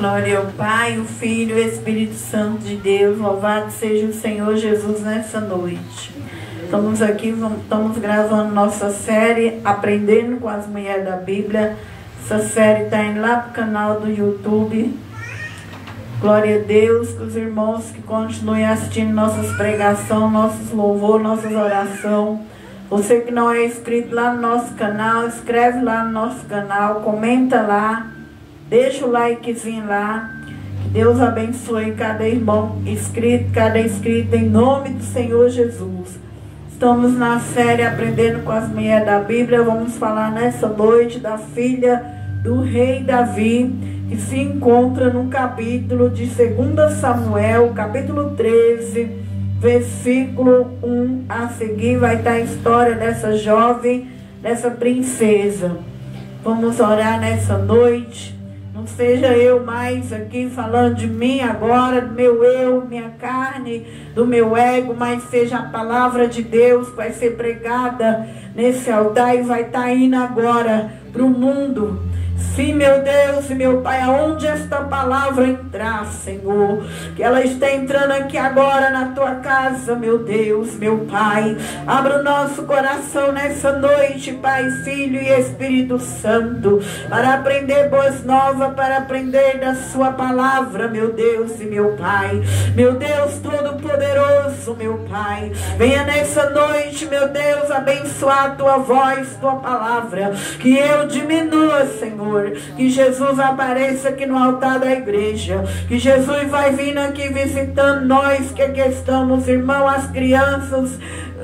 Glória ao Pai, o Filho e o Espírito Santo de Deus. Louvado seja o Senhor Jesus nessa noite. Estamos aqui, estamos gravando nossa série Aprendendo com as Mulheres da Bíblia. Essa série está indo lá para o canal do YouTube. Glória a Deus, que os irmãos que continuem assistindo nossas pregações, nossos louvores, nossas orações. Você que não é inscrito lá no nosso canal, escreve lá no nosso canal, comenta lá, deixa o likezinho lá. Que Deus abençoe cada irmão inscrito, cada inscrito, em nome do Senhor Jesus. Estamos na série Aprendendo com as Mulheres da Bíblia. Vamos falar nessa noite da filha do rei Davi, que se encontra no capítulo de 2 Samuel, capítulo 13, versículo 1 a seguir. Vai estar a história dessa jovem, dessa princesa. Vamos orar nessa noite. Não seja eu mais aqui falando de mim agora, do meu eu, minha carne, do meu ego, mas seja a palavra de Deus que vai ser pregada nesse altar e vai estar indo agora para o mundo. Sim, meu Deus e meu Pai, aonde esta palavra entrar, Senhor, que ela está entrando aqui agora na tua casa, meu Deus, meu Pai. Abra o nosso coração nessa noite, Pai, Filho e Espírito Santo, para aprender boas novas, para aprender da sua palavra, meu Deus e meu Pai. Meu Deus Todo-Poderoso, meu Pai, venha nessa noite, meu Deus, abençoar a tua voz, tua palavra, que eu diminua, Senhor, que Jesus apareça aqui no altar da igreja, que Jesus vai vindo aqui visitando nós que aqui estamos, irmão, as crianças,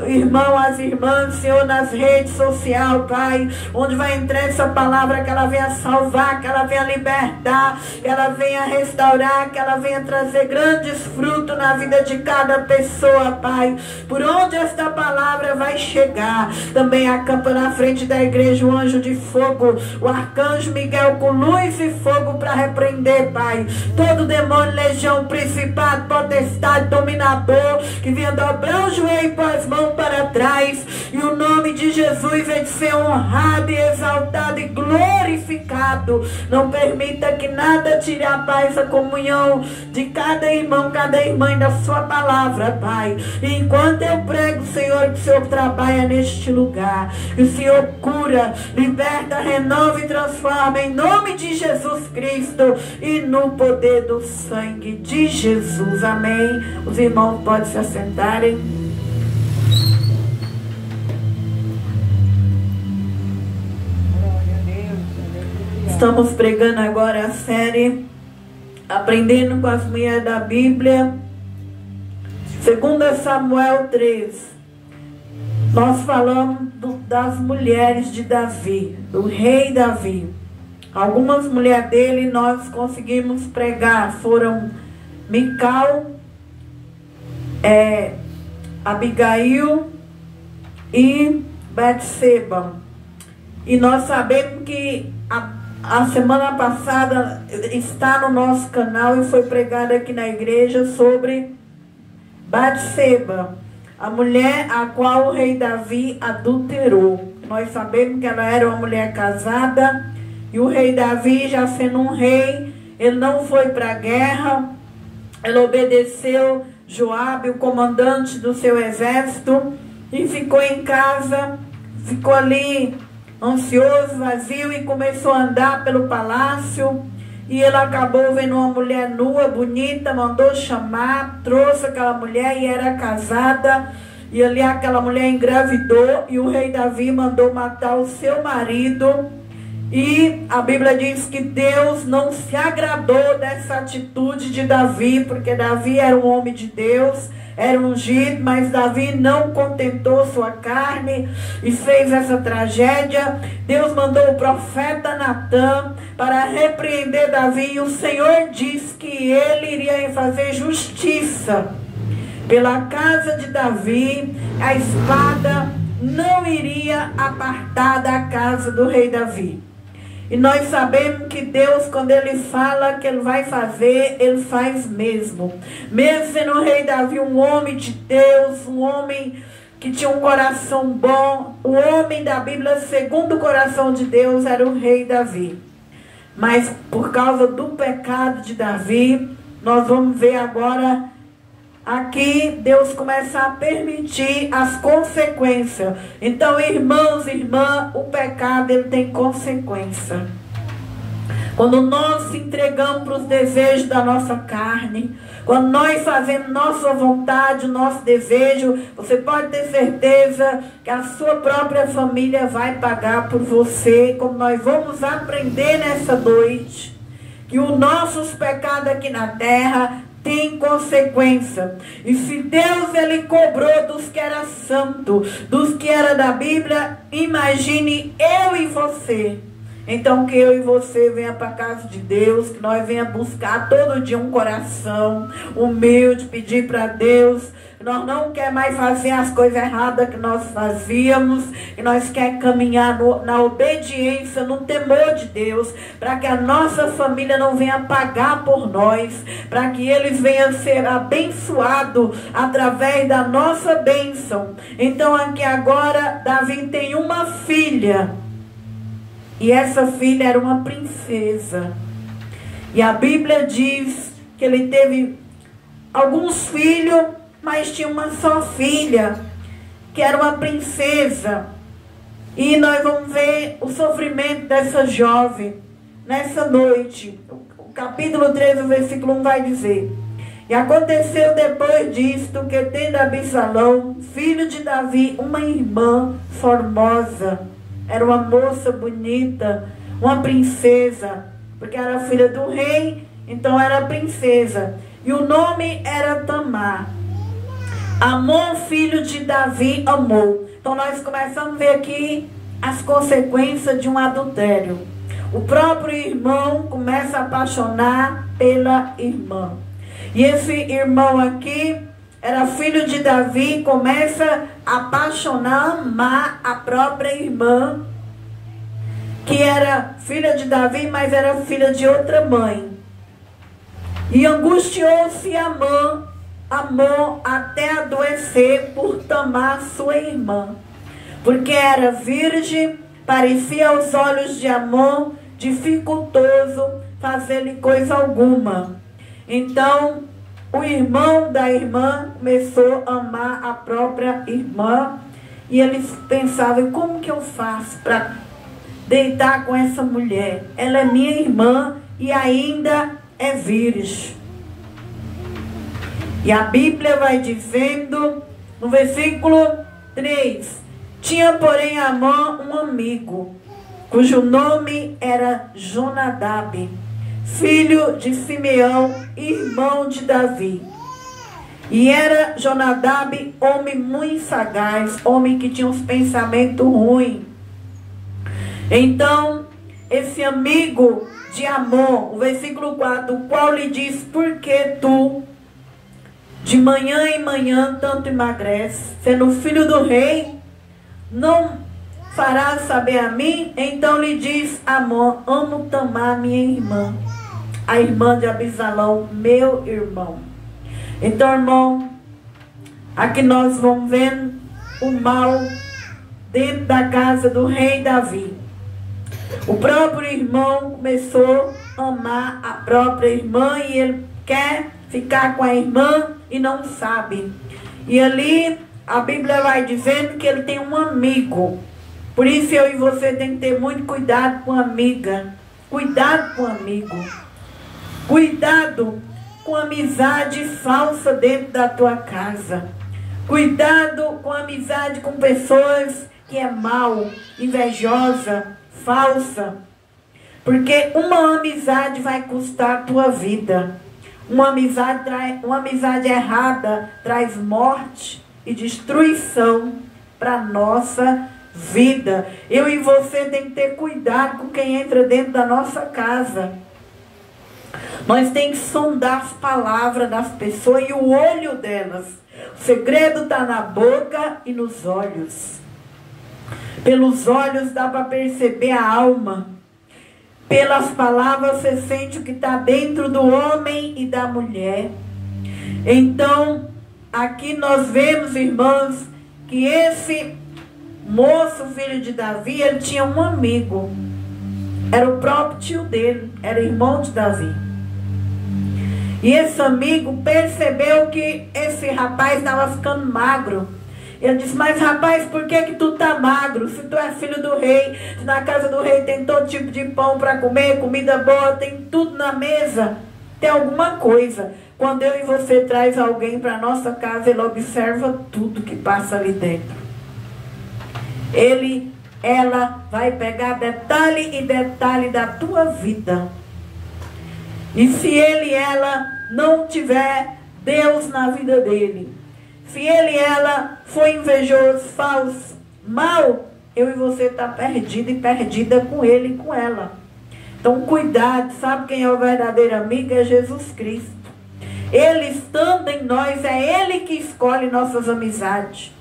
irmão, as irmãs, Senhor, nas redes sociais, Pai, onde vai entrar essa palavra, que ela venha salvar, que ela venha libertar, que ela venha restaurar, que ela venha trazer grandes frutos na vida de cada pessoa, Pai. Por onde esta palavra vai chegar, também acampa na frente da igreja o anjo de fogo, o arcanjo Miguel com luz e fogo para repreender, Pai, todo demônio, legião, principado, potestade, dominador, que venha dobrar o joelho e pôr as mãos para trás, e o nome de Jesus vem de ser honrado e exaltado e glorificado. Não permita que nada tire a paz, a comunhão de cada irmão, cada irmã da sua palavra, Pai. E enquanto eu prego, Senhor, que o Senhor trabalha neste lugar, que o Senhor cura, liberta, renova e transforma, em nome de Jesus Cristo e no poder do sangue de Jesus. Amém. Os irmãos podem se assentarem. Estamos pregando agora a série Aprendendo com as Mulheres da Bíblia, 2 Samuel 13. Nós falamos das mulheres de Davi, do rei Davi. Algumas mulheres dele nós conseguimos pregar, foram Mical, Abigail e Betseba. E nós sabemos que a semana passada está no nosso canal e foi pregada aqui na igreja sobre Betseba, a mulher a qual o rei Davi adulterou. Nós sabemos que ela era uma mulher casada e o rei Davi, já sendo um rei, ele não foi para a guerra, ele obedeceu Joabe, o comandante do seu exército, e ficou em casa, ficou ali ansioso, vazio, e começou a andar pelo palácio. E ele acabou vendo uma mulher nua, bonita, mandou chamar, trouxe aquela mulher, e era casada. E ali aquela mulher engravidou, e o rei Davi mandou matar o seu marido. E a Bíblia diz que Deus não se agradou dessa atitude de Davi, porque Davi era um homem de Deus, era ungido, mas Davi não contentou sua carne e fez essa tragédia. Deus mandou o profeta Natã para repreender Davi, e o Senhor disse que ele iria fazer justiça pela casa de Davi. A espada não iria apartar da casa do rei Davi. E nós sabemos que Deus, quando Ele fala que Ele vai fazer, Ele faz mesmo. Mesmo sendo o rei Davi um homem de Deus, um homem que tinha um coração bom, o homem da Bíblia segundo o coração de Deus era o rei Davi. Mas por causa do pecado de Davi, nós vamos ver agora aqui Deus começa a permitir as consequências. Então, irmãos e irmãs, o pecado ele tem consequência. Quando nós se entregamos para os desejos da nossa carne, quando nós fazemos nossa vontade, nosso desejo, você pode ter certeza que a sua própria família vai pagar por você, como nós vamos aprender nessa noite, que os nossos pecados aqui na terra tem consequência. E se Deus ele cobrou dos que era santo, dos que era da Bíblia, imagine eu e você. Então que eu e você venha para a casa de Deus, que nós venha buscar todo dia um coração humilde, pedir para Deus. Nós não quer mais fazer as coisas erradas que nós fazíamos, e nós quer caminhar na obediência, no temor de Deus, para que a nossa família não venha pagar por nós, para que eles venham ser abençoados através da nossa bênção. Então aqui agora Davi tem uma filha, e essa filha era uma princesa. E a Bíblia diz que ele teve alguns filhos, mas tinha uma só filha, que era uma princesa. E nós vamos ver o sofrimento dessa jovem nessa noite. O capítulo 13, o versículo 1 vai dizer: e aconteceu depois disto, que tendo Absalão, filho de Davi, uma irmã formosa. Era uma moça bonita, uma princesa, porque era filha do rei, então era princesa. E o nome era Tamar. Amon, filho de Davi, amou. Então nós começamos a ver aqui as consequências de um adultério. O próprio irmão começa a apaixonar pela irmã. E esse irmão aqui era filho de Davi, começa a apaixonar, amar a própria irmã, que era filha de Davi, mas era filha de outra mãe. E angustiou-se Amon até adoecer por Tamar, sua irmã, porque era virgem. Parecia aos olhos de Amon dificultoso fazer-lhe coisa alguma. Então o irmão da irmã começou a amar a própria irmã, e eles pensavam: como que eu faço para deitar com essa mulher? Ela é minha irmã e ainda é virgem. E a Bíblia vai dizendo no versículo 3: tinha porém Amon um amigo, cujo nome era Jonadab, filho de Simeão, irmão de Davi. E era Jonadab homem muito sagaz, homem que tinha uns pensamentos ruins. Então, esse amigo de Amon, o versículo 4, o qual lhe diz: por que tu, de manhã em manhã, tanto emagrece, sendo filho do rei, não farás saber a mim? Então lhe diz Amon: amo Tamar, minha irmã, a irmã de Absalão, meu irmão. Então, irmão, aqui nós vamos vendo o mal dentro da casa do rei Davi. O próprio irmão começou a amar a própria irmã, e ele quer ficar com a irmã e não sabe. E ali a Bíblia vai dizendo que ele tem um amigo. Por isso eu e você tem que ter muito cuidado com a amiga. Cuidado com o amigo. Cuidado com amizade falsa dentro da tua casa. Cuidado com amizade com pessoas que é mal, invejosa, falsa. Porque uma amizade vai custar a tua vida. Uma amizade errada traz morte e destruição para a nossa vida. Eu e você tem que ter cuidado com quem entra dentro da nossa casa. Nós temos que sondar as palavras das pessoas e o olho delas. O segredo está na boca e nos olhos. Pelos olhos dá para perceber a alma. Pelas palavras você sente o que está dentro do homem e da mulher. Então, aqui nós vemos, irmãos, que esse moço, filho de Davi, ele tinha um amigo. Era o próprio tio dele, era irmão de Davi. E esse amigo percebeu que esse rapaz estava ficando magro. Ele disse: mas rapaz, por que tu tá magro? Se tu é filho do rei, se na casa do rei tem todo tipo de pão para comer, comida boa, tem tudo na mesa, tem alguma coisa. Quando eu e você traz alguém para nossa casa, ele observa tudo que passa ali dentro. Ela vai pegar detalhe e detalhe da tua vida. E se ela não tiver Deus na vida dele, se ela for invejoso, falso, mal, eu e você está perdido e perdida com ele e com ela. Então cuidado, sabe quem é o verdadeiro amigo? É Jesus Cristo. Ele estando em nós, é Ele que escolhe nossas amizades.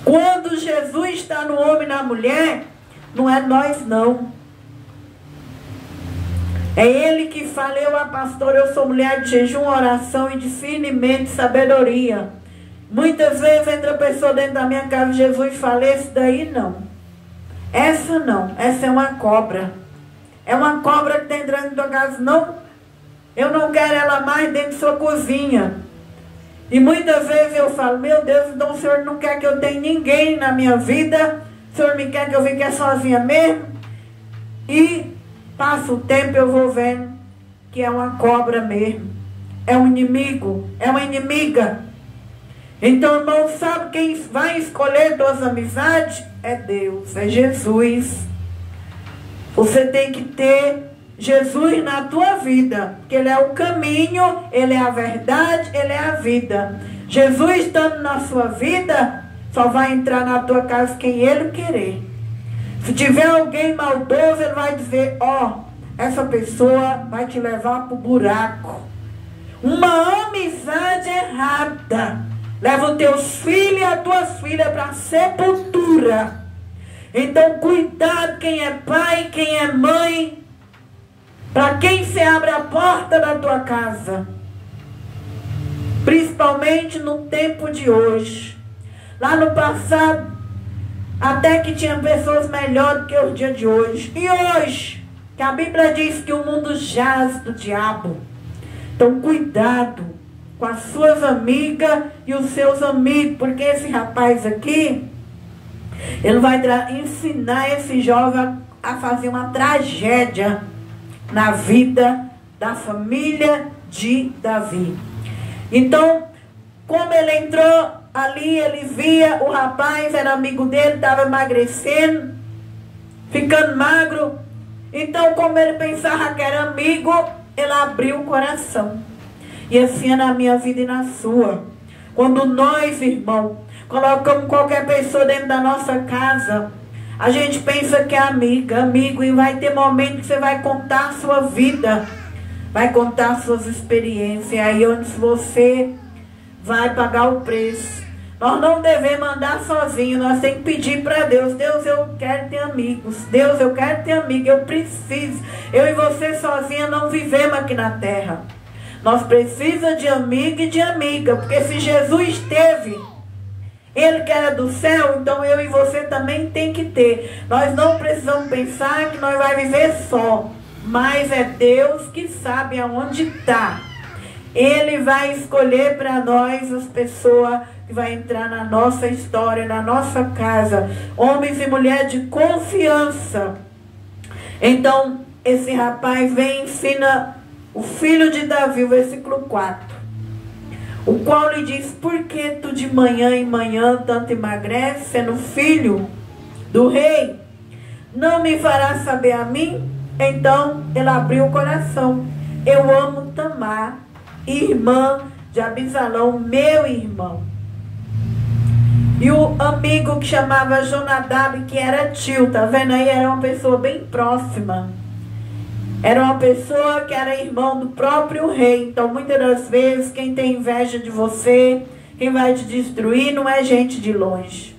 Quando Jesus está no homem e na mulher, não é nós não. É Ele que fala: eu, a pastora, eu sou mulher de jejum, oração e discernimento e sabedoria. Muitas vezes entra a pessoa dentro da minha casa, Jesus fala: esse daí não. Essa não, essa é uma cobra. É uma cobra que está entrando na tua casa. Não, eu não quero ela mais dentro da sua cozinha. E muitas vezes eu falo: meu Deus, então o Senhor não quer que eu tenha ninguém na minha vida? O Senhor me quer que eu fique sozinha mesmo? E passa o tempo, eu vou vendo que é uma cobra mesmo. É um inimigo, é uma inimiga. Então, irmão, sabe quem vai escolher tuas amizades? É Deus, é Jesus. Você tem que ter Jesus na tua vida, porque Ele é o caminho, Ele é a verdade, Ele é a vida. Jesus estando na sua vida, só vai entrar na tua casa quem Ele querer. Se tiver alguém maldoso, Ele vai dizer: ó, essa pessoa vai te levar para o buraco. Uma amizade errada leva os teus filhos e as tuas filhas para a sepultura. Então cuidado quem é pai, quem é mãe, para quem se abre a porta da tua casa. Principalmente no tempo de hoje. Lá no passado, até que tinha pessoas melhores do que os dias de hoje. E hoje, que a Bíblia diz que o mundo jaz do diabo. Então cuidado com as suas amigas e os seus amigos, porque esse rapaz aqui, ele vai ensinar esse jovem a fazer uma tragédia na vida da família de Davi. Então, como ele entrou ali, ele via o rapaz, era amigo dele, estava emagrecendo, ficando magro. Então, como ele pensava que era amigo, ele abriu o coração. E assim é na minha vida e na sua. Quando nós, irmão, colocamos qualquer pessoa dentro da nossa casa, a gente pensa que é amigo, e vai ter momentos que você vai contar a sua vida, vai contar as suas experiências, aí onde você vai pagar o preço. Nós não devemos andar sozinhos, nós temos que pedir para Deus: Deus, eu quero ter amigos, Deus, eu quero ter amigo, eu preciso. Eu e você sozinha não vivemos aqui na terra. Nós precisamos de amigo e de amiga, porque se Jesus teve, Ele que era do céu, então eu e você também tem que ter. Nós não precisamos pensar que nós vamos viver só, mas é Deus que sabe aonde está. Ele vai escolher para nós as pessoas que vão entrar na nossa história, na nossa casa, homens e mulheres de confiança. Então esse rapaz vem e ensina o filho de Davi, o versículo 4, o qual lhe diz: por que tu de manhã em manhã tanto emagrece, sendo filho do rei? Não me farás saber a mim? Então ele abriu o coração: eu amo Tamar, irmã de Abisalão, meu irmão. E o amigo que chamava Jonadab, que era tio, tá vendo aí? Era uma pessoa bem próxima. Era uma pessoa que era irmão do próprio rei. Então, muitas das vezes, quem tem inveja de você, quem vai te destruir, não é gente de longe.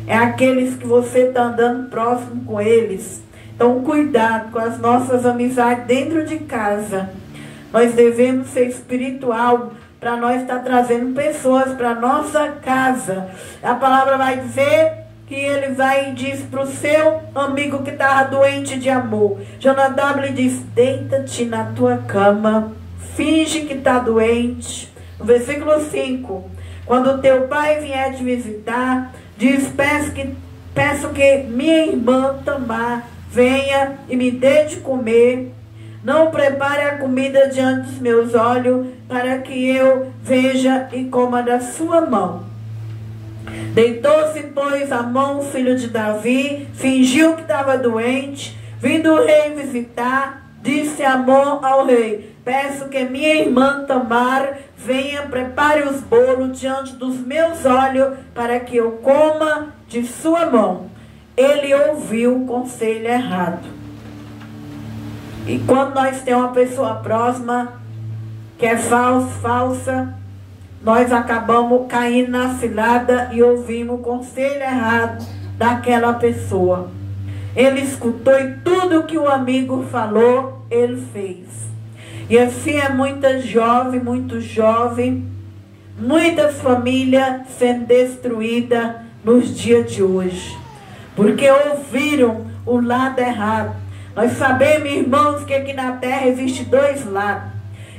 É aqueles que você está andando próximo com eles. Então, cuidado com as nossas amizades dentro de casa. Nós devemos ser espiritual para nós estar trazendo pessoas para nossa casa. A palavra vai dizer que ele vai e diz para o seu amigo que estava doente de amor. Jonadab lhe diz: deita-te na tua cama, finge que está doente. No versículo 5, quando teu pai vier te visitar, diz: peço que minha irmã Tamar venha e me dê de comer. Não prepare a comida diante dos meus olhos, para que eu veja e coma da sua mão. Deitou-se, pois, Amon, filho de Davi, fingiu que estava doente. Vindo o rei visitar, disse Amon ao rei: peço que minha irmã Tamar venha, prepare os bolos diante dos meus olhos, para que eu coma de sua mão. Ele ouviu o conselho errado. E quando nós temos uma pessoa próxima que é falsa, nós acabamos caindo na cilada e ouvimos o conselho errado daquela pessoa. Ele escutou e tudo que o amigo falou, ele fez. E assim é muita jovem, muitas famílias sendo destruídas nos dias de hoje. Porque ouviram o lado errado. Nós sabemos, irmãos, que aqui na terra existe dois lados.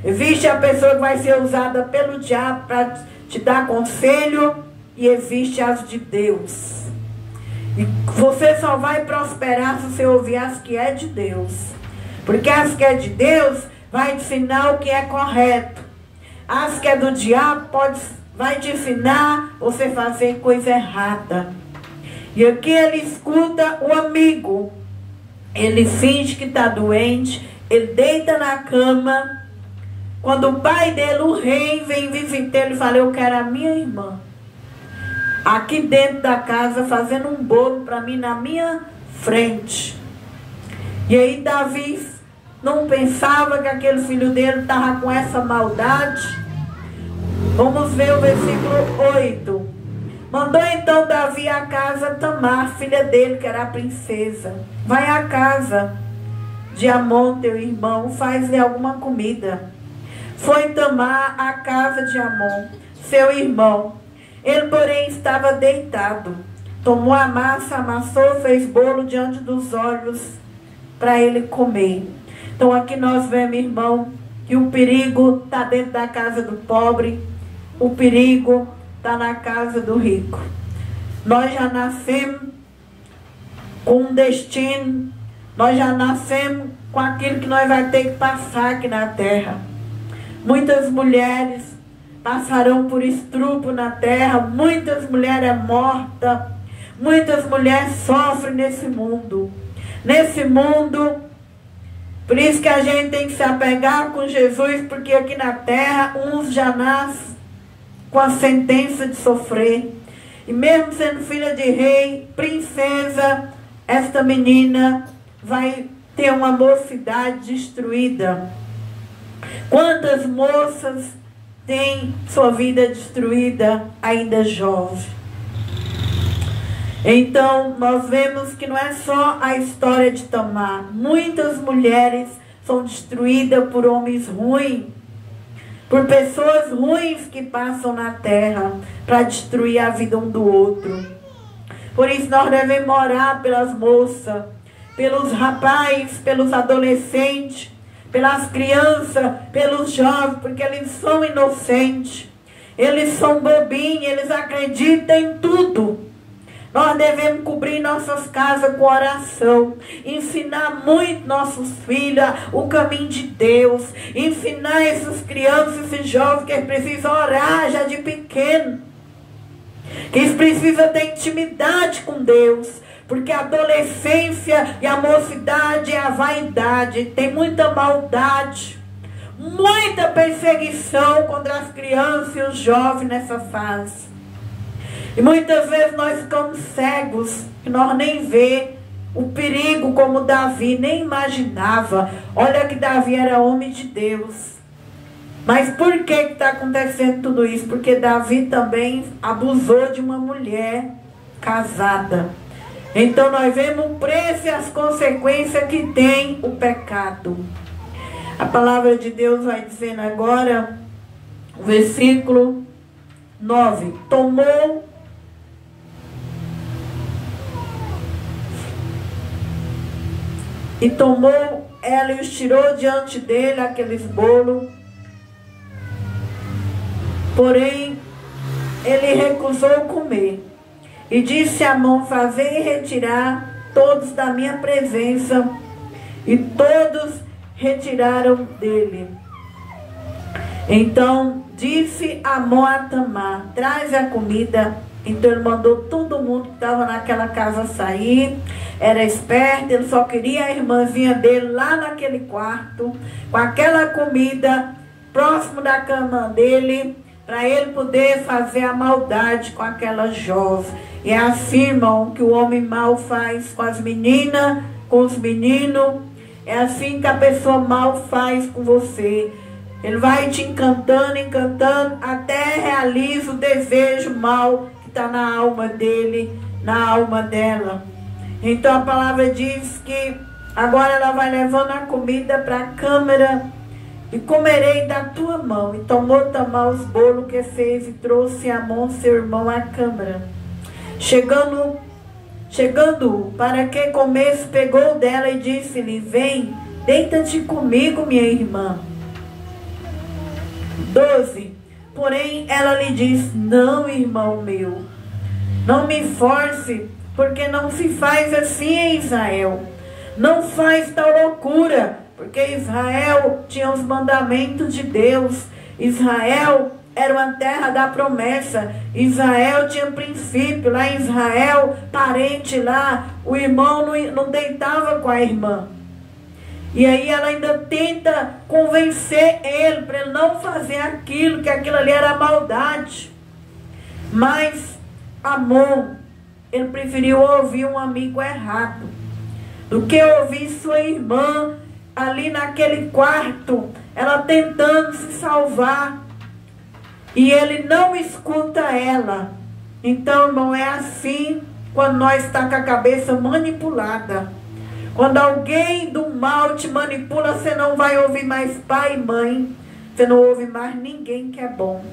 Existe a pessoa que vai ser usada pelo diabo para te dar conselho, e existe as de Deus. E você só vai prosperar se você ouvir as que é de Deus. Porque as que é de Deus vai te ensinar o que é correto. As que é do diabo vai te ensinar você fazer coisa errada. E aqui ele escuta o amigo. Ele finge que está doente, ele deita na cama. Quando o pai dele, o rei, vem visitar, ele fala: eu quero a minha irmã aqui dentro da casa, fazendo um bolo para mim na minha frente. E aí Davi não pensava que aquele filho dele estava com essa maldade. Vamos ver o versículo 8. Mandou então Davi à casa Tamar, filha dele, que era a princesa. Vai à casa de Amon, teu irmão, faz-lhe alguma comida. Foi Tamar à casa de Amon, seu irmão. Ele, porém, estava deitado. Tomou a massa, amassou, fez bolo diante dos olhos para ele comer. Então aqui nós vemos, irmão, que o perigo está dentro da casa do pobre, o perigo está na casa do rico. Nós já nascemos com um destino, nós já nascemos com aquilo que nós vamos ter que passar aqui na terra. Muitas mulheres passarão por estupro na terra, muitas mulheres mortas, muitas mulheres sofrem nesse mundo. Nesse mundo, por isso que a gente tem que se apegar com Jesus, porque aqui na terra uns já nascem com a sentença de sofrer. E mesmo sendo filha de rei, princesa, esta menina vai ter uma mocidade destruída. Quantas moças têm sua vida destruída ainda jovem? Então, nós vemos que não é só a história de Tamar. Muitas mulheres são destruídas por homens ruins, por pessoas ruins que passam na terra para destruir a vida um do outro. Por isso, nós devemos orar pelas moças, pelos rapazes, pelos adolescentes, pelas crianças, pelos jovens, porque eles são inocentes, eles são bobinhos, eles acreditam em tudo. Nós devemos cobrir nossas casas com oração, ensinar muito nossos filhos o caminho de Deus, ensinar essas crianças, esses jovens que eles precisam orar já de pequeno, que eles precisam ter intimidade com Deus. Porque a adolescência e a mocidade é a vaidade. Tem muita maldade, muita perseguição contra as crianças e os jovens nessa fase. E muitas vezes nós ficamos cegos, que nós nem vê o perigo como Davi, nem imaginava. Olha que Davi era homem de Deus. Mas por que está acontecendo tudo isso? Porque Davi também abusou de uma mulher casada. Então nós vemos o preço e as consequências que tem o pecado. A palavra de Deus vai dizendo agora, o versículo 9. Tomou E tomou ela e os tirou diante dele, aqueles bolos. Porém, ele recusou comer. E disse a Amon: fazei retirar todos da minha presença. E todos retiraram dele. Então disse Amon a Tamar: traz a comida. Então ele mandou todo mundo que estava naquela casa sair. Era esperto, ele só queria a irmãzinha dele lá naquele quarto, com aquela comida, próximo da cama dele, para ele poder fazer a maldade com aquela jovem. E é assim, irmão, que o homem mau faz com as meninas, com os meninos. É assim que a pessoa mal faz com você. Ele vai te encantando, encantando, até realiza o desejo mal que está na alma dele, na alma dela. Então a palavra diz que agora ela vai levando a comida para a câmara. E comerei da tua mão. E tomou Tamar os bolos que fez e trouxe a Amon, seu irmão, à câmara. Chegando para que comesse, pegou dela e disse-lhe: vem, deita-te comigo, minha irmã. 12. Porém ela lhe disse: não, irmão meu, não me force, porque não se faz assim em Israel. Não faz tal loucura, porque Israel tinha os mandamentos de Deus. Israel era uma terra da promessa. Israel tinha princípio. Lá em Israel, parente lá, o irmão não deitava com a irmã. E aí ela ainda tenta convencer ele para ele não fazer aquilo, que aquilo ali era maldade. Mas Amon, ele preferiu ouvir um amigo errado do que ouvir sua irmã ali naquele quarto, ela tentando se salvar. E ele não escuta ela. Então, irmão, é assim quando nós estamos com a cabeça manipulada. Quando alguém do mal te manipula, você não vai ouvir mais pai e mãe. Você não ouve mais ninguém que é bom.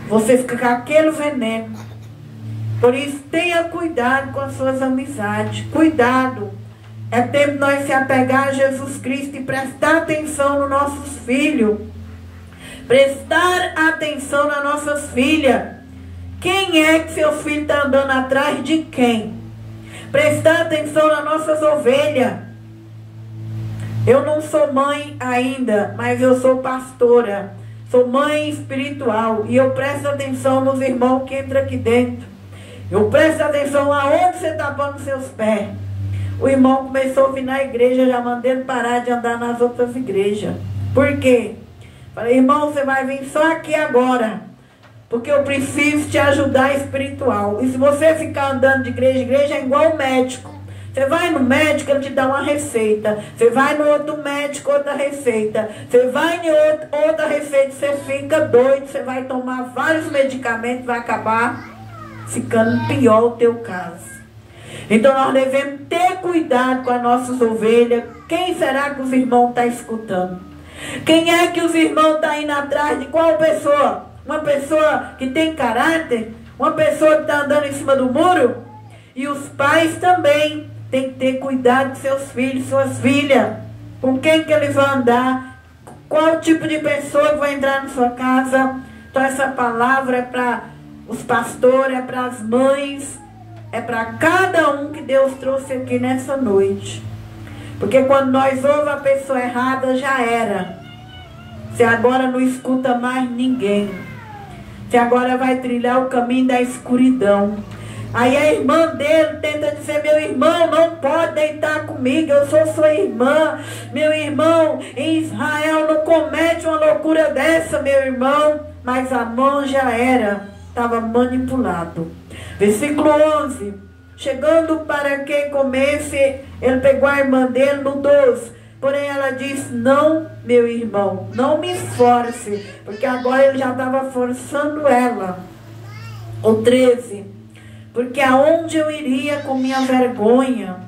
Você fica com aquele veneno. Por isso, tenha cuidado com as suas amizades. Cuidado. É tempo de nós se apegar a Jesus Cristo e prestar atenção nos nossos filhos. Prestar atenção nas nossas filhas. Quem é que seu filho está andando atrás de quem? Prestar atenção nas nossas ovelhas. Eu não sou mãe ainda, mas eu sou pastora. Sou mãe espiritual. E eu presto atenção nos irmãos que entram aqui dentro. Eu presto atenção aonde você está pondo seus pés. O irmão começou a vir na igreja, já mandei ele parar de andar nas outras igrejas. Por quê? Falei: irmão, você vai vir só aqui agora, porque eu preciso te ajudar espiritual. E se você ficar andando de igreja em igreja, é igual o médico. Você vai no médico, ele te dá uma receita. Você vai no outro médico, outra receita. Você vai em outra receita, você fica doido. Você vai tomar vários medicamentos, vai acabar ficando pior o teu caso. Então nós devemos ter cuidado com as nossas ovelhas. Quem será que os irmãos estão escutando? Quem é que os irmãos estão indo atrás de qual pessoa? Uma pessoa que tem caráter? Uma pessoa que está andando em cima do muro? E os pais também têm que ter cuidado com seus filhos, suas filhas. Com quem que eles vão andar? Qual tipo de pessoa que vai entrar na sua casa? Então essa palavra é para os pastores, é para as mães, é para cada um que Deus trouxe aqui nessa noite. Porque quando nós ouvimos a pessoa errada, já era. Você agora não escuta mais ninguém. Você agora vai trilhar o caminho da escuridão. Aí a irmã dele tenta dizer: meu irmão, não pode deitar comigo, eu sou sua irmã. Meu irmão, em Israel não comete uma loucura dessa, meu irmão. Mas Amon já era, estava manipulado. Versículo 11. Chegando para que comesse, ele pegou a irmã dele no 12. Porém ela disse: não, meu irmão, não me force. Porque agora ele já estava forçando ela. O 13. Porque aonde eu iria com minha vergonha?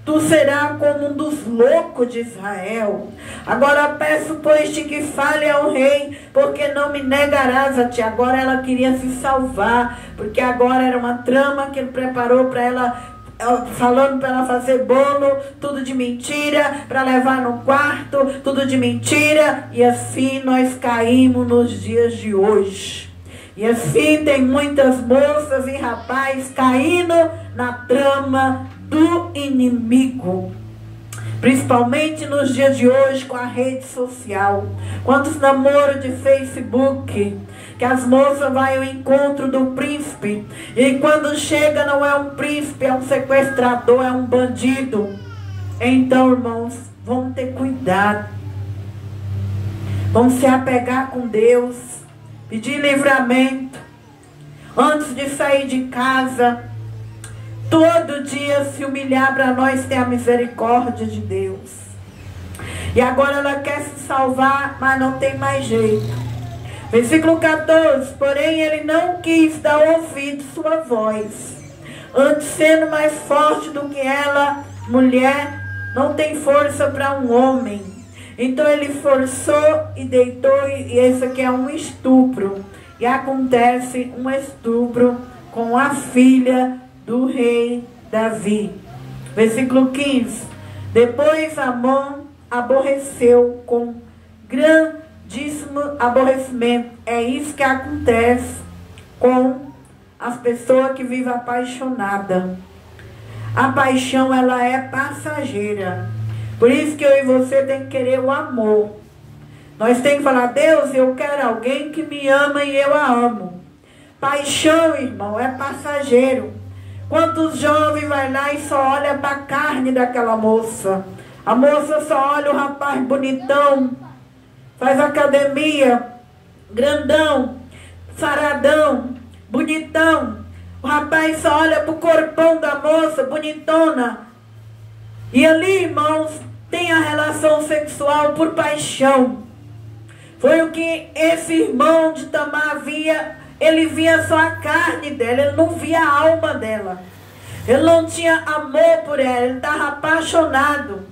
Tu serás como um dos loucos de Israel. Agora peço, pois-te, que fale ao rei, porque não me negarás a ti. Agora ela queria se salvar, porque agora era uma trama que ele preparou para ela falando para ela fazer bolo, tudo de mentira, para levar no quarto, tudo de mentira. E assim nós caímos nos dias de hoje. E assim tem muitas moças e rapazes caindo na trama do inimigo. Principalmente nos dias de hoje com a rede social. Quantos namoros de Facebook, que as moças vão ao encontro do príncipe. E quando chega não é um príncipe, é um sequestrador, é um bandido. Então, irmãos, vamos ter cuidado. Vamos se apegar com Deus. Pedir livramento. Antes de sair de casa. Todo dia se humilhar para nós ter a misericórdia de Deus. E agora ela quer se salvar, mas não tem mais jeito. Versículo 14. Porém ele não quis dar ouvido à sua voz. Antes, sendo mais forte do que ela, mulher não tem força para um homem. Então ele forçou e deitou. E esse aqui é um estupro. E acontece um estupro com a filha do rei Davi. Versículo 15. Depois Amon aborreceu com grandíssimo aborrecimento. É isso que acontece com as pessoas que vivem apaixonadas. A paixão, ela é passageira. Por isso que eu e você tem que querer o amor. Nós temos que falar: Deus, eu quero alguém que me ama e eu a amo. Paixão, irmão, é passageiro. Quantos jovens vai lá e só olha para a carne daquela moça? A moça só olha o rapaz bonitão, faz academia, grandão, saradão, bonitão. O rapaz só olha para o corpão da moça, bonitona. E ali, irmãos, tem a relação sexual por paixão. Foi o que esse irmão de Tamar via. Ele via só a carne dela, ele não via a alma dela. Ele não tinha amor por ela, ele estava apaixonado.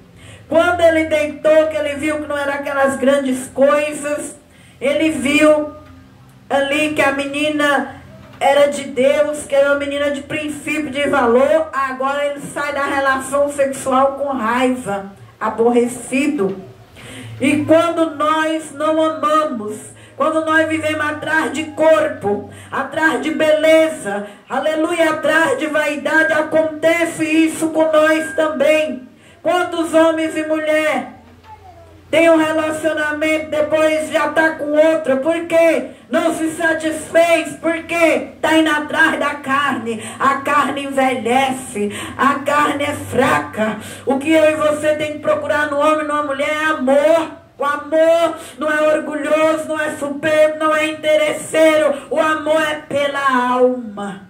Quando ele deitou, que ele viu que não eram aquelas grandes coisas, ele viu ali que a menina era de Deus, que era uma menina de princípio, de valor. Agora ele sai da relação sexual com raiva, aborrecido. E quando nós não amamos, quando nós vivemos atrás de corpo, atrás de beleza, aleluia, atrás de vaidade, acontece isso com nós também. Quantos homens e mulheres têm um relacionamento, depois já está com outra? Por quê? Não se satisfez. Por quê? Está indo atrás da carne. A carne envelhece, a carne é fraca. O que eu e você tem que procurar no homem e numa mulher é amor. O amor não é orgulhoso, não é soberbo, não é interesseiro. O amor é pela alma.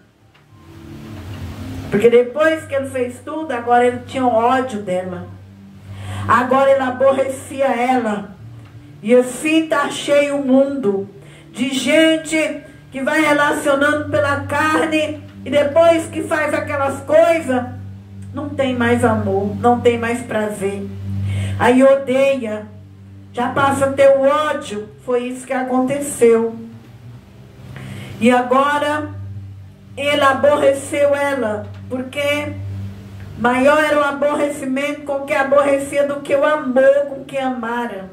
Porque depois que ele fez tudo, agora ele tinha ódio dela. Agora ele aborrecia ela. E assim está cheio o mundo de gente que vai relacionando pela carne. E depois que faz aquelas coisas, não tem mais amor, não tem mais prazer. Aí odeia. Já passa a ter o ódio. Foi isso que aconteceu. E agora ele aborreceu ela. Porque maior era o aborrecimento com que aborrecia do que o amor com que amara.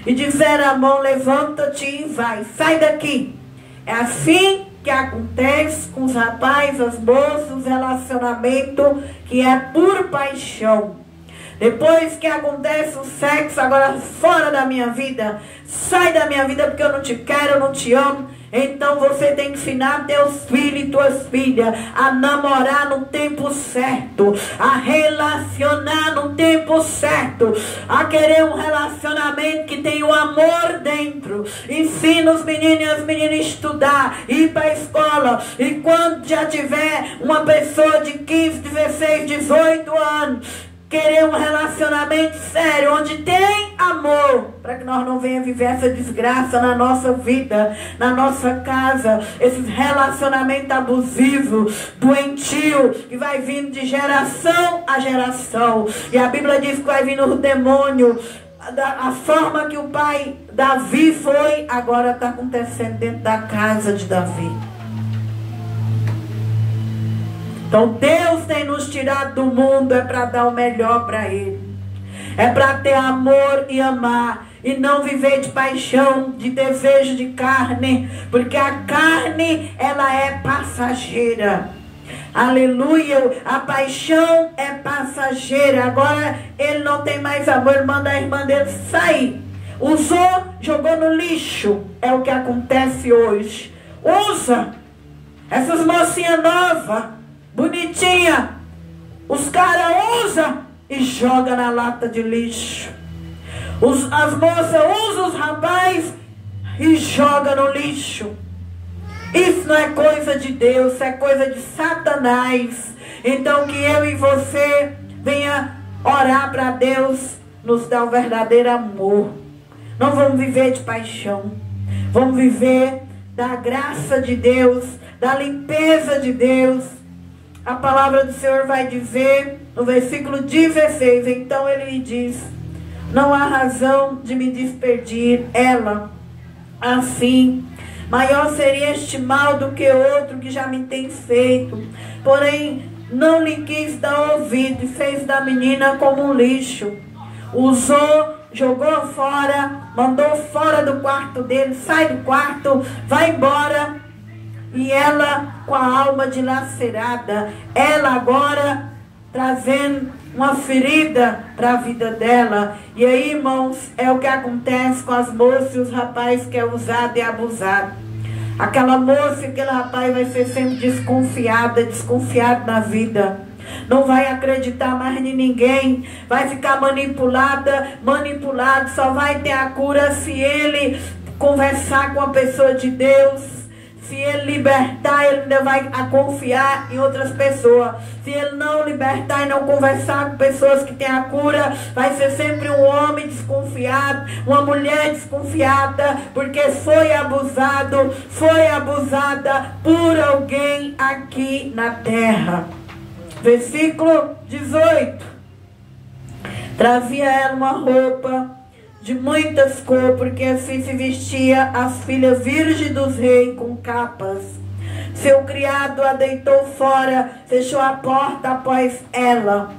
E disseram a Amon: levanta-te e vai, sai daqui. É assim que acontece com os rapazes, as moças, os relacionamentos que é por paixão. Depois que acontece o sexo, agora fora da minha vida, sai da minha vida porque eu não te quero, eu não te amo. Então você tem que ensinar teus filhos e tuas filhas a namorar no tempo certo, a relacionar no tempo certo, a querer um relacionamento que tem o amor dentro. Ensina os meninos e as meninas a estudar, ir para a escola. E quando já tiver uma pessoa de 15, 16, 18 anos, querer um relacionamento sério, onde tem amor, para que nós não venhamos viver essa desgraça na nossa vida, na nossa casa, esses relacionamentos abusivos, doentio, que vai vindo de geração a geração. E a Bíblia diz que vai vindo o demônio. A forma que o pai Davi foi, agora está acontecendo dentro da casa de Davi. Então Deus tem nos tirado do mundo é para dar o melhor para Ele. É para ter amor e amar. E não viver de paixão, de desejo de carne. Porque a carne, ela é passageira. Aleluia. A paixão é passageira. Agora ele não tem mais amor. Ele manda a irmã dele sair. Usou, jogou no lixo. É o que acontece hoje. Usa. Essas mocinhas novas, bonitinha, os caras usam e jogam na lata de lixo. As moças usam os rapazes e jogam no lixo. Isso não é coisa de Deus, isso é coisa de Satanás. Então que eu e você venha orar para Deus nos dar o verdadeiro amor. Não vamos viver de paixão. Vamos viver da graça de Deus, da limpeza de Deus. A palavra do Senhor vai dizer no versículo 16. Então ele diz: não há razão de me despedir ela. Assim, maior seria este mal do que outro que já me tem feito. Porém, não lhe quis dar ouvido e fez da menina como um lixo. Usou, jogou fora, mandou fora do quarto dele. Sai do quarto, vai embora. E ela com a alma dilacerada. Ela agora trazendo uma ferida para a vida dela. E aí, irmãos, é o que acontece com as moças e os rapazes que é usado e abusado. Aquela moça e aquele rapaz vai ser sempre desconfiado na vida. Não vai acreditar mais em ninguém. Vai ficar manipulado. Só vai ter a cura se ele conversar com a pessoa de Deus. Se ele libertar, ele ainda vai confiar em outras pessoas. Se ele não libertar e não conversar com pessoas que têm a cura, vai ser sempre um homem desconfiado, uma mulher desconfiada, porque foi abusada por alguém aqui na terra. Versículo 18. Trazia ela uma roupa de muitas cores, porque assim se vestia as filhas virgens dos reis com capas. Seu criado a deitou fora, fechou a porta após ela.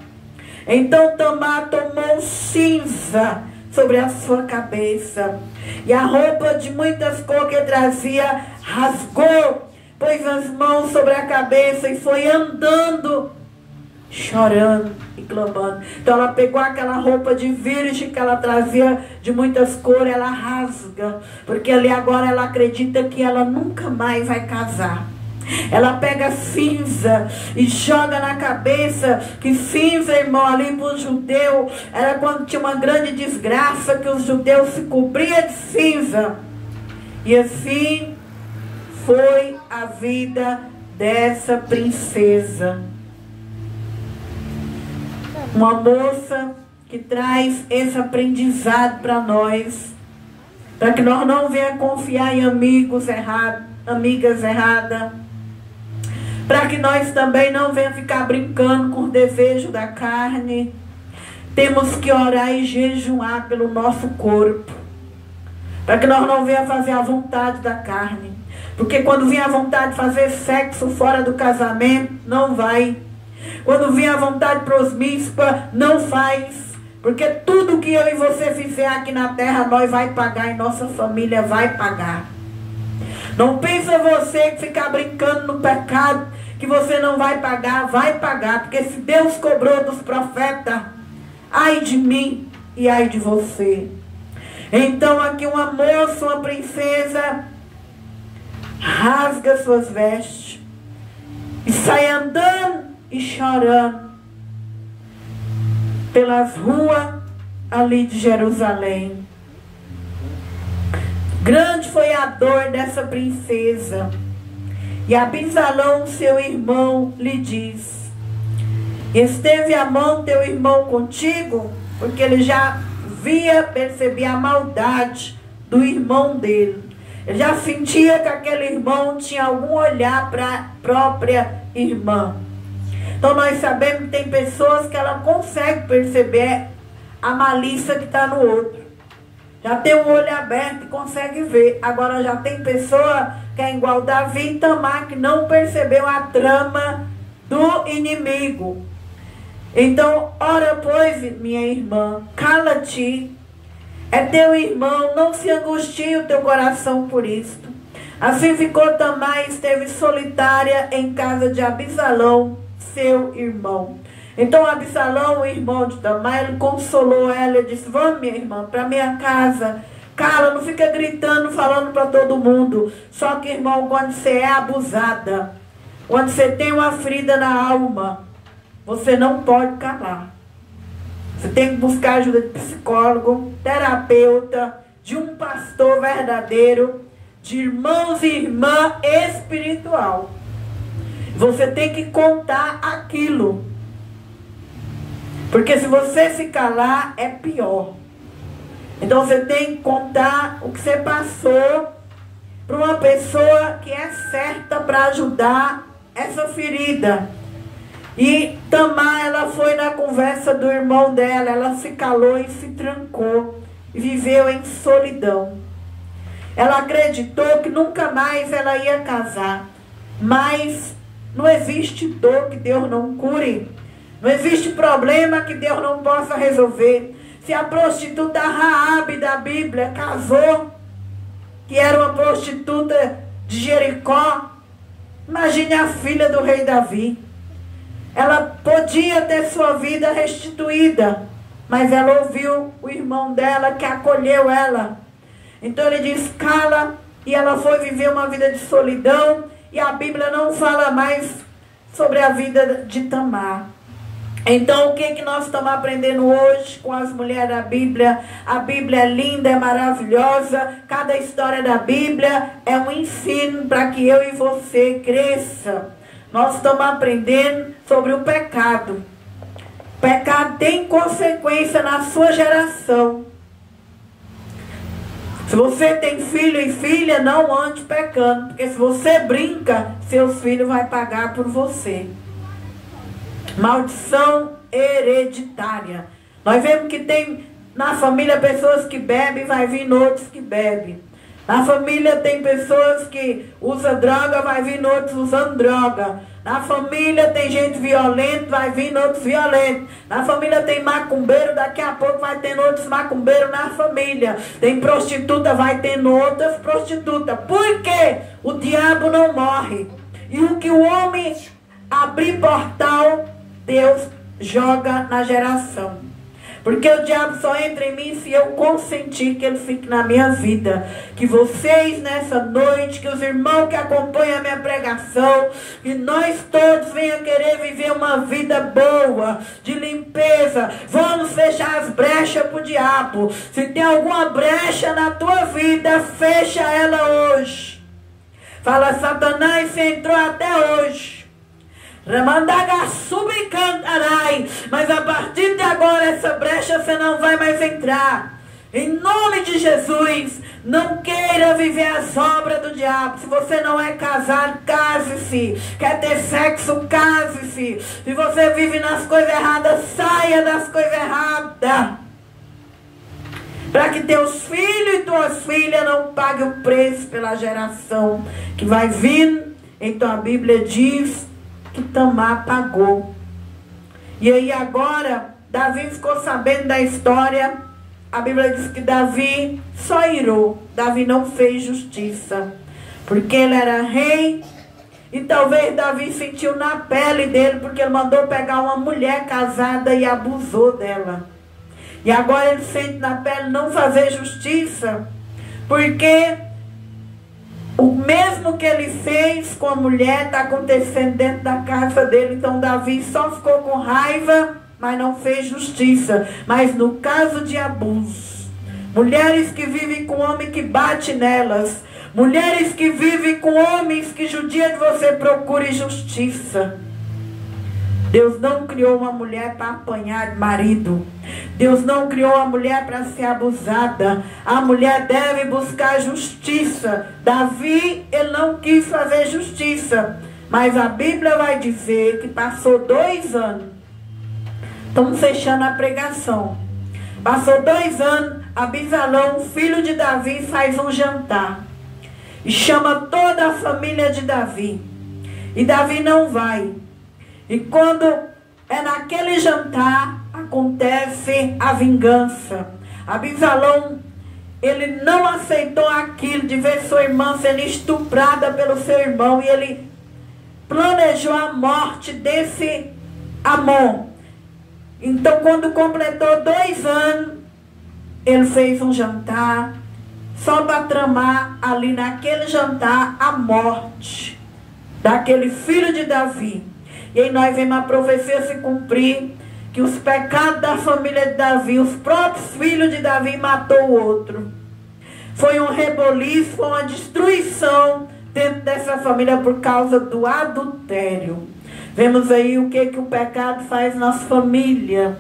Então Tamar tomou cinza sobre a sua cabeça, e a roupa de muitas cores que trazia rasgou, pôs as mãos sobre a cabeça e foi andando, chorando e clamando. Então ela pegou aquela roupa de virgem que ela trazia de muitas cores, ela rasga, porque ali agora ela acredita que ela nunca mais vai casar. Ela pega cinza e joga na cabeça, que cinza, irmão, ali para o judeu era quando tinha uma grande desgraça, que os judeus se cobriam de cinza. E assim foi a vida dessa princesa. Uma moça que traz esse aprendizado para nós, para que nós não venhamos confiar em amigos errados, amigas erradas, para que nós também não venhamos ficar brincando com o desejo da carne. Temos que orar e jejuar pelo nosso corpo, para que nós não venhamos fazer a vontade da carne, porque quando vem a vontade de fazer sexo fora do casamento, não vai. Quando vem a vontade prosmíscua, não faz. Porque tudo que eu e você fizer aqui na terra, nós vai pagar e nossa família vai pagar. Não pensa você que ficar brincando no pecado, que você não vai pagar porque se Deus cobrou dos profetas, ai de mim e ai de você. Então aqui uma moça, uma princesa, rasga suas vestes e sai andando e chorando pelas ruas ali de Jerusalém. Grande foi a dor dessa princesa. E Absalão, seu irmão, lhe diz: esteve a mão teu irmão contigo? Porque ele já percebia a maldade do irmão dele. Ele já sentia que aquele irmão tinha algum olhar para a própria irmã. Então nós sabemos que tem pessoas que ela consegue perceber a malícia que está no outro. Já tem um olho aberto e consegue ver. Agora já tem pessoa que é igual Davi e Tamar, que não percebeu a trama do inimigo. Então, ora, pois, minha irmã, cala-te, é teu irmão, não se angustie o teu coração por isto. Assim ficou Tamar e esteve solitária em casa de Abisalão, seu irmão. Então Abisalão, o irmão de Tamar, ele consolou ela e disse: vamos, minha irmã, para minha casa. Cala, não fica gritando, falando para todo mundo. Só que, irmão, quando você é abusada, quando você tem uma ferida na alma, você não pode calar. Você tem que buscar ajuda de psicólogo, terapeuta, de um pastor verdadeiro, de irmãos e irmã espiritual. Você tem que contar aquilo. Porque se você se calar, é pior. Então você tem que contar o que você passou para uma pessoa que é certa para ajudar essa ferida. E Tamar, ela foi na conversa do irmão dela, ela se calou e se trancou, e viveu em solidão. Ela acreditou que nunca mais ela ia casar, mas não existe dor que Deus não cure, não existe problema que Deus não possa resolver. Se a prostituta Raabe da Bíblia casou, que era uma prostituta de Jericó, imagine a filha do rei Davi. Ela podia ter sua vida restituída, mas ela ouviu o irmão dela que acolheu ela. Então ele diz: cala, e ela foi viver uma vida de solidão, e a Bíblia não fala mais sobre a vida de Tamar. Então o que nós estamos aprendendo hoje com as mulheres da Bíblia? A Bíblia é linda, é maravilhosa, cada história da Bíblia é um ensino para que eu e você cresça. Nós estamos aprendendo sobre o pecado. O pecado tem consequência na sua geração. Se você tem filho e filha, não ande pecando, porque se você brinca, seus filhos vão pagar por você. Maldição hereditária. Nós vemos que tem na família pessoas que bebem, vai vir outros que bebem. Na família tem pessoas que usam droga, vai vir outros usando droga. Na família tem gente violenta, vai vir outros violentos. Na família tem macumbeiro, daqui a pouco vai ter outros macumbeiros na família. Tem prostituta, vai ter outras prostitutas. Por quê? O diabo não morre. E o que o homem abrir portal, Deus joga na geração. Porque o diabo só entra em mim se eu consentir que ele fique na minha vida. Que vocês nessa noite, que os irmãos que acompanham a minha pregação, que nós todos venham querer viver uma vida boa, de limpeza. Vamos fechar as brechas para o diabo. Se tem alguma brecha na tua vida, fecha ela hoje. Fala: Satanás, você entrou até hoje. Mas a partir de agora essa brecha você não vai mais entrar. Em nome de Jesus, não queira viver as obras do diabo. Se você não é casado, case-se. Quer ter sexo, case-se. Se você vive nas coisas erradas, saia das coisas erradas. Para que teus filhos e tuas filhas não paguem o preço pela geração que vai vindo. Então a Bíblia diz que Tamar pagou. E aí agora Davi ficou sabendo da história. A Bíblia diz que Davi só irou. Davi não fez justiça, porque ele era rei. E talvez Davi sentiu na pele dele, porque ele mandou pegar uma mulher casada e abusou dela. E agora ele sente na pele não fazer justiça, porque o mesmo que ele fez com a mulher está acontecendo dentro da casa dele. Então Davi só ficou com raiva, mas não fez justiça. Mas no caso de abuso, mulheres que vivem com homem que bate nelas, mulheres que vivem com homens que judiam de você, procure justiça. Deus não criou uma mulher para apanhar de marido. Deus não criou a mulher para ser abusada. A mulher deve buscar justiça. Davi, ele não quis fazer justiça. Mas a Bíblia vai dizer que passou 2 anos. Estamos fechando a pregação. Passou 2 anos, Abisalão, filho de Davi, faz um jantar. E chama toda a família de Davi. E Davi não vai. E quando é naquele jantar, acontece a vingança. Absalão, ele não aceitou aquilo de ver sua irmã sendo estuprada pelo seu irmão. E ele planejou a morte desse Amon. Então, quando completou 2 anos, ele fez um jantar, só para tramar ali naquele jantar a morte daquele filho de Davi. E aí nós vemos a profecia se cumprir, que os pecados da família de Davi, os próprios filhos de Davi matou o outro. Foi um reboliço, foi uma destruição dentro dessa família por causa do adultério. Vemos aí o que o pecado faz nas famílias.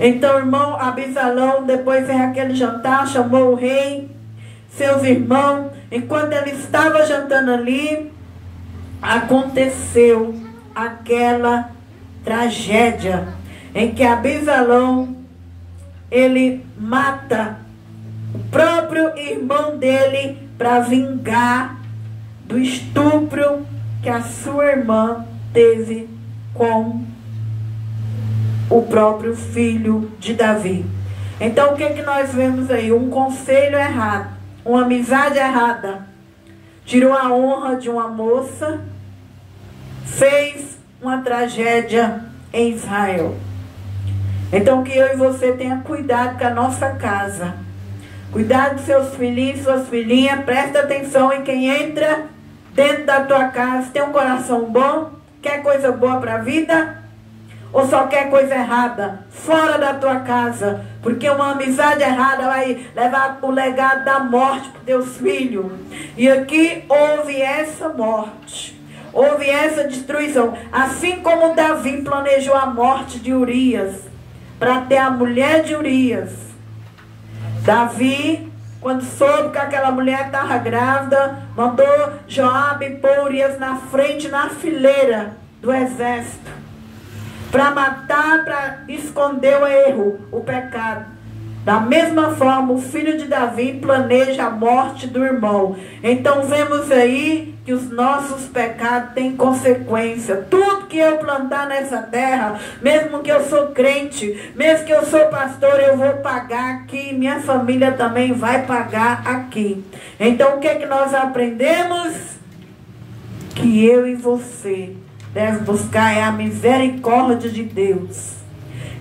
Então, irmão, Absalão, depois vem aquele jantar, chamou o rei, seus irmãos. Enquanto ele estava jantando ali, aconteceu aquela tragédia em que Absalão, ele mata o próprio irmão dele para vingar do estupro que a sua irmã teve com o próprio filho de Davi. Então, o que nós vemos aí? Um conselho errado, uma amizade errada, tirou a honra de uma moça, fez uma tragédia em Israel. Então, que eu e você tenha cuidado com a nossa casa. Cuidado dos seus filhinhos, suas filhinhas. Presta atenção em quem entra dentro da tua casa. Tem um coração bom? Quer coisa boa para a vida? Ou só quer coisa errada? Fora da tua casa. Porque uma amizade errada vai levar o legado da morte para os teus filhos. E aqui houve essa morte. Houve essa destruição. Assim como Davi planejou a morte de Urias, para ter a mulher de Urias. Davi, quando soube que aquela mulher estava grávida, mandou Joabe pôr Urias na frente, na fileira do exército, para matar, para esconder o erro, o pecado. Da mesma forma, o filho de Davi planeja a morte do irmão. Então vemos aí que os nossos pecados têm consequência. Tudo que eu plantar nessa terra, mesmo que eu sou crente, mesmo que eu sou pastor, eu vou pagar aqui. Minha família também vai pagar aqui. Então o que é que nós aprendemos? Que eu e você devemos buscar a misericórdia de Deus.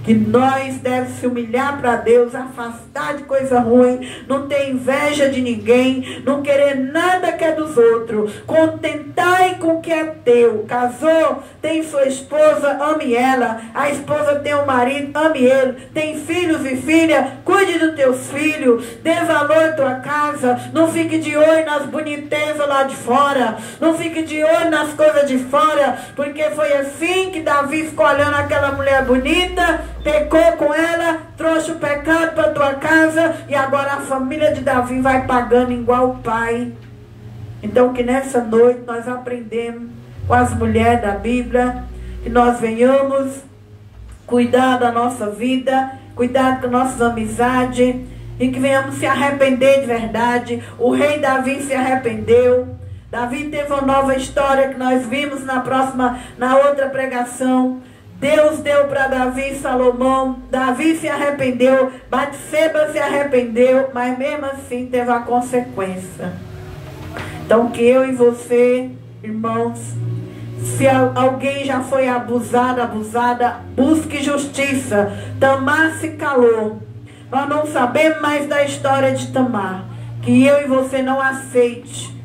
Que nós devemos se humilhar para Deus, afastar de coisa ruim, não ter inveja de ninguém, não querer nada que é dos outros, contentai com o que é teu. Casou, tem sua esposa, ame ela. A esposa tem um marido, ame ele. Tem filhos e filhas, cuide dos teus filhos, dê valor à tua casa. Não fique de olho nas bonitezas lá de fora, não fique de olho nas coisas de fora, porque foi assim que Davi ficou olhando aquela mulher bonita, pecou com ela, trouxe o pecado para tua casa, e agora a família de Davi vai pagando igual o pai. Então que nessa noite nós aprendemos com as mulheres da Bíblia, que nós venhamos cuidar da nossa vida, cuidar com nossas amizades, e que venhamos se arrepender de verdade. O rei Davi se arrependeu. Davi teve uma nova história que nós vimos na outra pregação. Deus deu para Davi e Salomão. Davi se arrependeu, Batseba se arrependeu, mas mesmo assim teve a consequência. Então que eu e você, irmãos, se alguém já foi abusada, busque justiça. Tamar se calou. Nós não sabemos mais da história de Tamar. Que eu e você não aceite.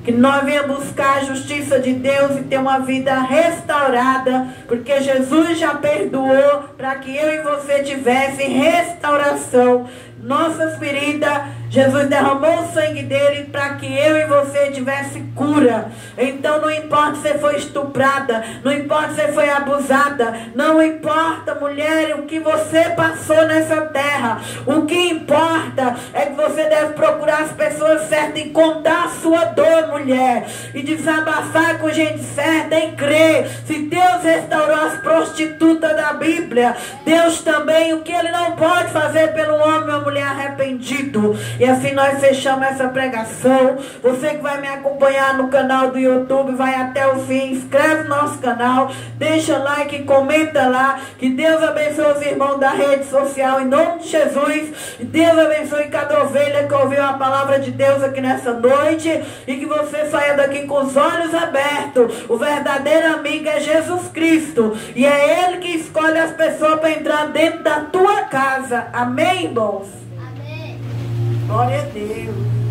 Que nós venhamos buscar a justiça de Deus e ter uma vida restaurada, porque Jesus já perdoou para que eu e você tivesse restauração. Nossas feridas, Jesus derramou o sangue dele para que eu e você tivesse cura. Então não importa se você foi estuprada, não importa se você foi abusada, não importa, mulher, o que você passou nessa terra. O que importa é que você deve procurar as pessoas certas e contar a sua dor, mulher, e desabafar com gente certa e crer. Se Deus restaurou as prostitutas da Bíblia, Deus também, o que ele não pode fazer pelo homem ou mulher, mulher arrependido. E assim nós fechamos essa pregação. Você que vai me acompanhar no canal do YouTube, vai até o fim, inscreve no nosso canal, deixa like, comenta lá. Que Deus abençoe os irmãos da rede social, em nome de Jesus. E Deus abençoe cada ovelha que ouviu a palavra de Deus aqui nessa noite. E que você saia daqui com os olhos abertos. O verdadeiro amigo é Jesus Cristo. E é Ele que escolhe as pessoas para entrar dentro da tua casa. Amém, irmãos? Amém. Glória a Deus.